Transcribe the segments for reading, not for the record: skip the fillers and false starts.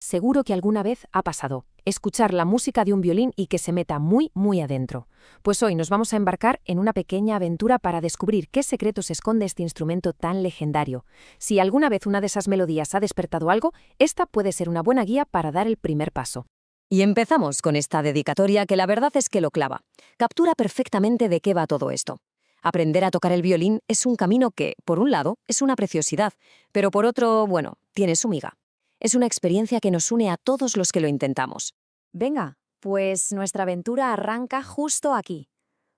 Seguro que alguna vez ha pasado escuchar la música de un violín y que se meta muy, muy adentro. Pues hoy nos vamos a embarcar en una pequeña aventura para descubrir qué secretos esconde este instrumento tan legendario. Si alguna vez una de esas melodías ha despertado algo, esta puede ser una buena guía para dar el primer paso. Y empezamos con esta dedicatoria que la verdad es que lo clava. Captura perfectamente de qué va todo esto. Aprender a tocar el violín es un camino que, por un lado, es una preciosidad, pero por otro, bueno, tiene su miga. Es una experiencia que nos une a todos los que lo intentamos. Venga, pues nuestra aventura arranca justo aquí.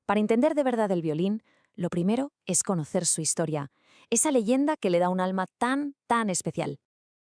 Para entender de verdad el violín, lo primero es conocer su historia, esa leyenda que le da un alma tan, tan especial.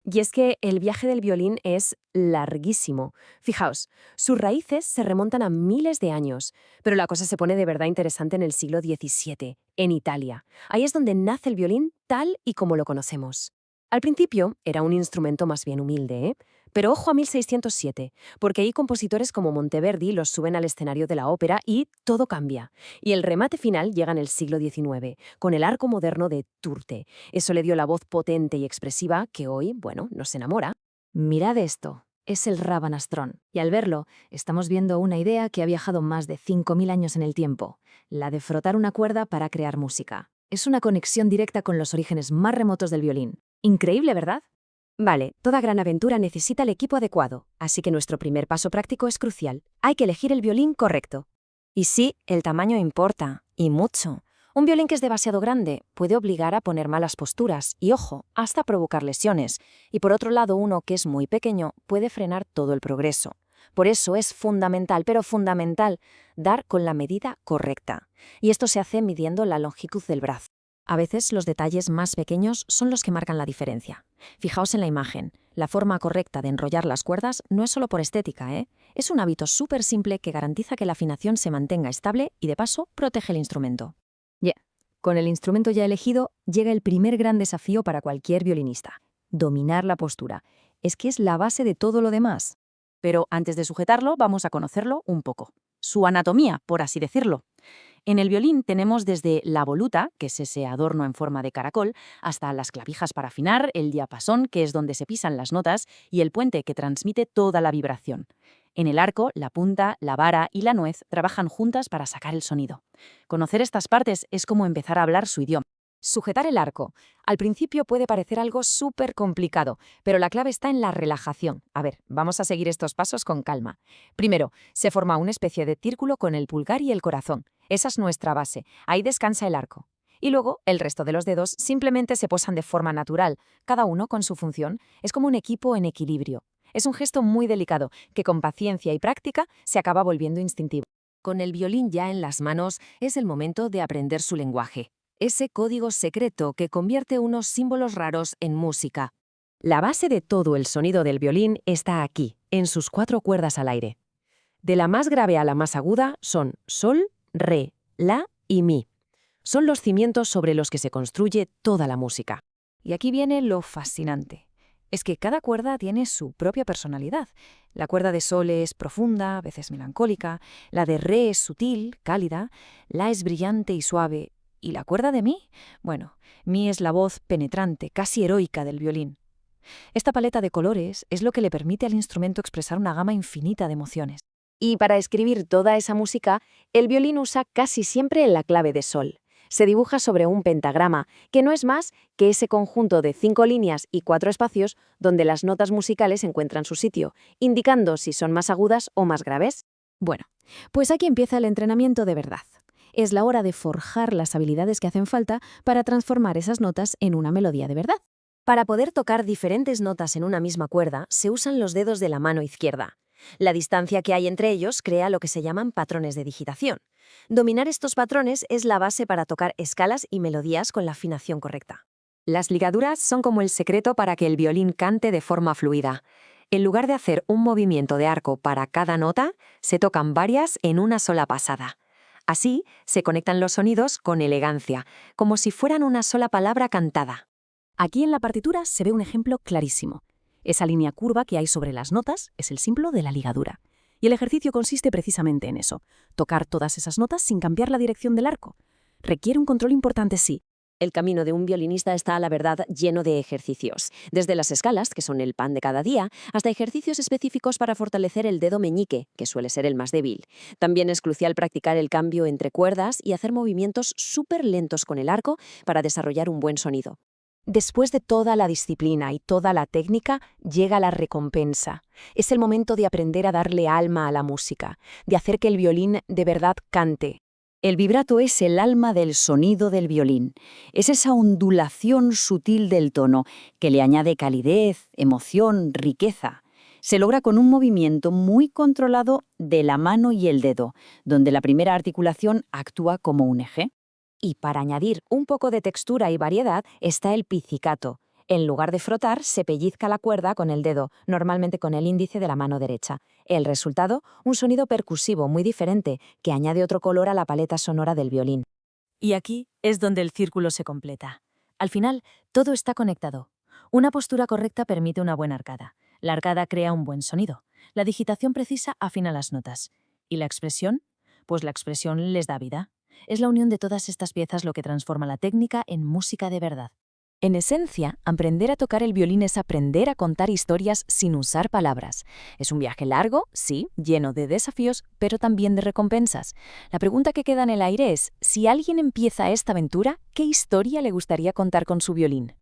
Y es que el viaje del violín es larguísimo. Fijaos, sus raíces se remontan a miles de años, pero la cosa se pone de verdad interesante en el siglo XVII, en Italia. Ahí es donde nace el violín tal y como lo conocemos. Al principio era un instrumento más bien humilde, ¿eh? Pero ojo a 1607, porque ahí compositores como Monteverdi los suben al escenario de la ópera y todo cambia. Y el remate final llega en el siglo XIX, con el arco moderno de Turte. Eso le dio la voz potente y expresiva que hoy, bueno, nos enamora. Mirad esto. Es el rabanastrón, y al verlo, estamos viendo una idea que ha viajado más de 5.000 años en el tiempo, la de frotar una cuerda para crear música. Es una conexión directa con los orígenes más remotos del violín. Increíble, ¿verdad? Vale, toda gran aventura necesita el equipo adecuado, así que nuestro primer paso práctico es crucial. Hay que elegir el violín correcto. Y sí, el tamaño importa, y mucho. Un violín que es demasiado grande puede obligar a poner malas posturas y, ojo, hasta provocar lesiones. Y por otro lado, uno que es muy pequeño puede frenar todo el progreso. Por eso es fundamental, pero fundamental, dar con la medida correcta. Y esto se hace midiendo la longitud del brazo. A veces los detalles más pequeños son los que marcan la diferencia. Fijaos en la imagen. La forma correcta de enrollar las cuerdas no es solo por estética, ¿eh? Es un hábito súper simple que garantiza que la afinación se mantenga estable y, de paso, protege el instrumento. Con el instrumento ya elegido, llega el primer gran desafío para cualquier violinista: dominar la postura. Es que es la base de todo lo demás. Pero antes de sujetarlo, vamos a conocerlo un poco. Su anatomía, por así decirlo. En el violín tenemos desde la voluta, que es ese adorno en forma de caracol, hasta las clavijas para afinar, el diapasón, que es donde se pisan las notas, y el puente, que transmite toda la vibración. En el arco, la punta, la vara y la nuez trabajan juntas para sacar el sonido. Conocer estas partes es como empezar a hablar su idioma. Sujetar el arco. Al principio puede parecer algo súper complicado, pero la clave está en la relajación. A ver, vamos a seguir estos pasos con calma. Primero, se forma una especie de círculo con el pulgar y el corazón. Esa es nuestra base. Ahí descansa el arco. Y luego, el resto de los dedos simplemente se posan de forma natural, cada uno con su función. Es como un equipo en equilibrio. Es un gesto muy delicado, que con paciencia y práctica se acaba volviendo instintivo. Con el violín ya en las manos, es el momento de aprender su lenguaje. Ese código secreto que convierte unos símbolos raros en música. La base de todo el sonido del violín está aquí, en sus 4 cuerdas al aire. De la más grave a la más aguda son sol, re, la y mi. Son los cimientos sobre los que se construye toda la música. Y aquí viene lo fascinante. Es que cada cuerda tiene su propia personalidad. La cuerda de sol es profunda, a veces melancólica, la de re es sutil, cálida, la es brillante y suave. ¿Y la cuerda de mi? Bueno, mi es la voz penetrante, casi heroica del violín. Esta paleta de colores es lo que le permite al instrumento expresar una gama infinita de emociones. Y para escribir toda esa música, el violín usa casi siempre la clave de sol. Se dibuja sobre un pentagrama, que no es más que ese conjunto de 5 líneas y 4 espacios donde las notas musicales encuentran su sitio, indicando si son más agudas o más graves. Bueno, pues aquí empieza el entrenamiento de verdad. Es la hora de forjar las habilidades que hacen falta para transformar esas notas en una melodía de verdad. Para poder tocar diferentes notas en una misma cuerda, se usan los dedos de la mano izquierda. La distancia que hay entre ellos crea lo que se llaman patrones de digitación. Dominar estos patrones es la base para tocar escalas y melodías con la afinación correcta. Las ligaduras son como el secreto para que el violín cante de forma fluida. En lugar de hacer un movimiento de arco para cada nota, se tocan varias en una sola pasada. Así, se conectan los sonidos con elegancia, como si fueran una sola palabra cantada. Aquí en la partitura se ve un ejemplo clarísimo. Esa línea curva que hay sobre las notas es el símbolo de la ligadura. Y el ejercicio consiste precisamente en eso: tocar todas esas notas sin cambiar la dirección del arco. Requiere un control importante, sí, El camino de un violinista está, la verdad, lleno de ejercicios, desde las escalas, que son el pan de cada día, hasta ejercicios específicos para fortalecer el dedo meñique, que suele ser el más débil. También es crucial practicar el cambio entre cuerdas y hacer movimientos súper lentos con el arco para desarrollar un buen sonido. Después de toda la disciplina y toda la técnica, llega la recompensa. Es el momento de aprender a darle alma a la música, de hacer que el violín de verdad cante. El vibrato es el alma del sonido del violín. Es esa ondulación sutil del tono que le añade calidez, emoción, riqueza. Se logra con un movimiento muy controlado de la mano y el dedo, donde la primera articulación actúa como un eje. Y para añadir un poco de textura y variedad está el pizzicato. En lugar de frotar, se pellizca la cuerda con el dedo, normalmente con el índice de la mano derecha. El resultado, un sonido percusivo muy diferente, que añade otro color a la paleta sonora del violín. Y aquí es donde el círculo se completa. Al final, todo está conectado. Una postura correcta permite una buena arcada. La arcada crea un buen sonido. La digitación precisa afina las notas. ¿Y la expresión? Pues la expresión les da vida. Es la unión de todas estas piezas lo que transforma la técnica en música de verdad. En esencia, aprender a tocar el violín es aprender a contar historias sin usar palabras. Es un viaje largo, sí, lleno de desafíos, pero también de recompensas. La pregunta que queda en el aire es, si alguien empieza esta aventura, ¿qué historia le gustaría contar con su violín?